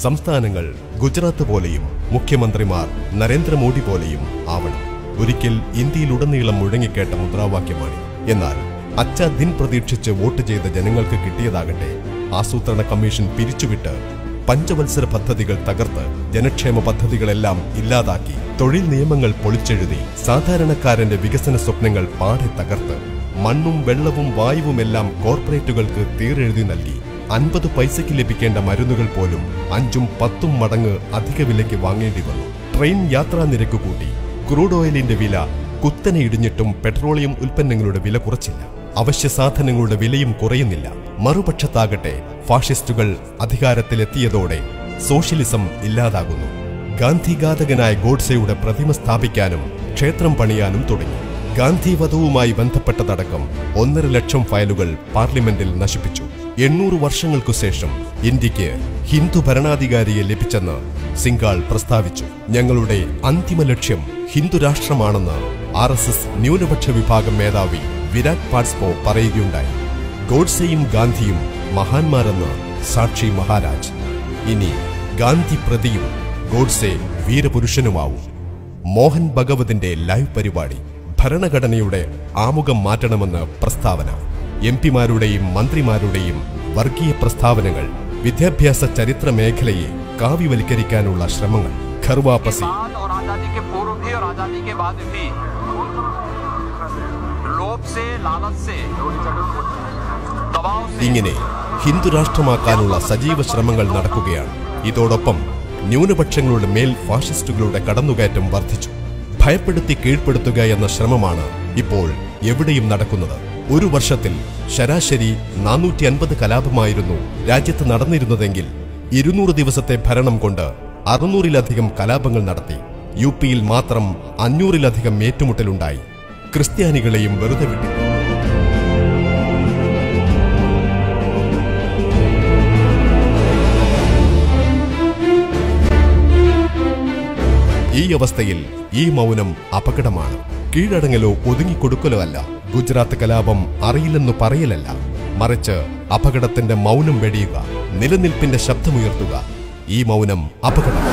സംസ്ഥാനങ്ങൾ ഗുജറാത്ത് പോലെയും മുഖ്യമന്ത്രിമാർ നരേന്ദ്രമോദി പോലെയും ആവണം. ഒരിക്കൽ ഇന്ത്യയിലുടനീളം മുഴങ്ങിക്കേട്ട മുദ്രാവാക്യമാണ്. എന്നാൽ അച്ഛാ ദിൻ പ്രതീക്ഷിച്ച് വോട്ട് ചെയ്ത ജനങ്ങൾക്ക് കിട്ടിയതാകട്ടെ ആസൂത്രണ കമ്മീഷൻ പിരിച്ചുവിട്ട് പഞ്ചവത്സര പദ്ധതികൾ തകർത്ത് ജനക്ഷേമ പദ്ധതികളെല്ലാം ഇല്ലാതാക്കി തൊഴിൽ നിയമങ്ങൾ പൊളിച്ചെഴുതി സാധാരണക്കാരന്റെ വികസന സ്വപ്നങ്ങൾ പാടെ തകർത്ത് മണ്ണും വെള്ളവും വായുവുമെല്ലാം കോർപ്പറേറ്റുകൾക്ക് തീരെഴുതി നൽകി 50 പൈസയ്ക്ക് ലഭിക്കേണ്ട മരുന്നുകൾ പോലും 5-10 മടങ്ങ് അധിക വിലയ്ക്ക് വാങ്ങേണ്ടി വന്നു. ട്രെയിൻ യാത്രാ നിരക്ക് കൂട്ടി. ക്രൂഡ് ഓയിലിന്റെ വില കുത്തനെ ഇടിഞ്ഞിട്ടും പെട്രോളിയം ഉൽപ്പന്നങ്ങളുടെ വില കുറച്ചില്ല. അവശ്യ സാധനങ്ങളുടെ വിലയും കുറയുന്നില്ല. മറുപക്ഷത്താകട്ടെ ഫാഷിസ്റ്റുകൾ അധികാരത്തിലെത്തിയതോടെ സോഷ്യലിസം ഇല്ലാതാകുന്നു. ഗാന്ധിഘാതകനായ ഗോഡ്സെയുടെ പ്രതിമ സ്ഥാപിക്കാനും ക്ഷേത്രം പണിയാനും തുടങ്ങി. ഗാന്ധി വധവുമായി ബന്ധപ്പെട്ടതടക്കം 1.5 ലക്ഷം ഫയലുകൾ പാർലമെന്റിൽ നശിപ്പിച്ചു. 800 വർഷങ്ങൾക്കു ശേഷം ഇന്ത്യക്ക് ഹിന്ദു ഭരണാധികാരിയെ ലഭിച്ചെന്ന് സിംഗാൾ പ്രസ്താവിച്ചു. ഞങ്ങളുടെ അന്തിമ ലക്ഷ്യം ഹിന്ദുരാഷ്ട്രമാണെന്ന് RSS ന്യൂനപക്ഷ വിഭാഗം മേധാവി വിരാട് പാട്സ്പോ പറയുകയുണ്ടായി. ഗോഡ്സെയും ഗാന്ധിയും മഹാന്മാരെന്ന് സാക്ഷി മഹാരാജ്. ഇനി ഗാന്ധി പ്രതിയും ഗോഡ്സെ വീരപുരുഷനുമാവും. മോഹൻ ഭഗവതിന്റെ ലൈവ് പരിപാടി. ഭരണഘടനയുടെ ആമുഖം മാറ്റണമെന്ന് പ്രസ്താവന. MP-മാരുടെയും മന്ത്രിമാരുടെയും വർഗീയ പ്രസ്താവനകൾ വിദ്യാഭ്യാസ ചരിത്ര മേഖലയെ കാവ്യവൽക്കരിക്കാനുള്ള ശ്രമങ്ങൾ. ഖർവാപസി. ഇങ്ങനെ ഹിന്ദുരാഷ്ട്രമാക്കാനുള്ള സജീവ ശ്രമങ്ങൾ നടക്കുകയാണ്. ഇതോടൊപ്പം ന്യൂനപക്ഷങ്ങളുടെ മേൽ ഫാഷിസ്റ്റുകളുടെ കടന്നുകയറ്റം വർദ്ധിച്ചു. ഭയപ്പെടുത്തി കീഴ്പ്പെടുത്തുക എന്ന ശ്രമമാണ് ഇപ്പോൾ എവിടെയും നടക്കുന്നത്. ഒരു വർഷത്തിൽ ശരാശരി 450 കലാപമായിരുന്നു രാജ്യത്ത് നടന്നിരുന്നതെങ്കിൽ 200 ദിവസത്തെ ഭരണം കൊണ്ട് 600-ലധികം കലാപങ്ങൾ നടത്തി. UP-യിൽ മാത്രം 500-ലധികം ഏറ്റുമുട്ടലുണ്ടായി. ക്രിസ്ത്യാനികളെയും വെറുതെ വിട്ടു. ഈ അവസ്ഥയിൽ ഈ മൗനം അപകടമാണ്. കീഴടങ്ങലോ ഒതുങ്ങിക്കൊടുക്കലോ അല്ല. ഗുജറാത്ത് കലാപം അറിയില്ലെന്നു പറയലല്ല, മറിച്ച് അപകടത്തിന്റെ മൗനം വെടിയുക, നിലനിൽപ്പിന്റെ ശബ്ദമുയർത്തുക. ഈ മൗനം അപകടം.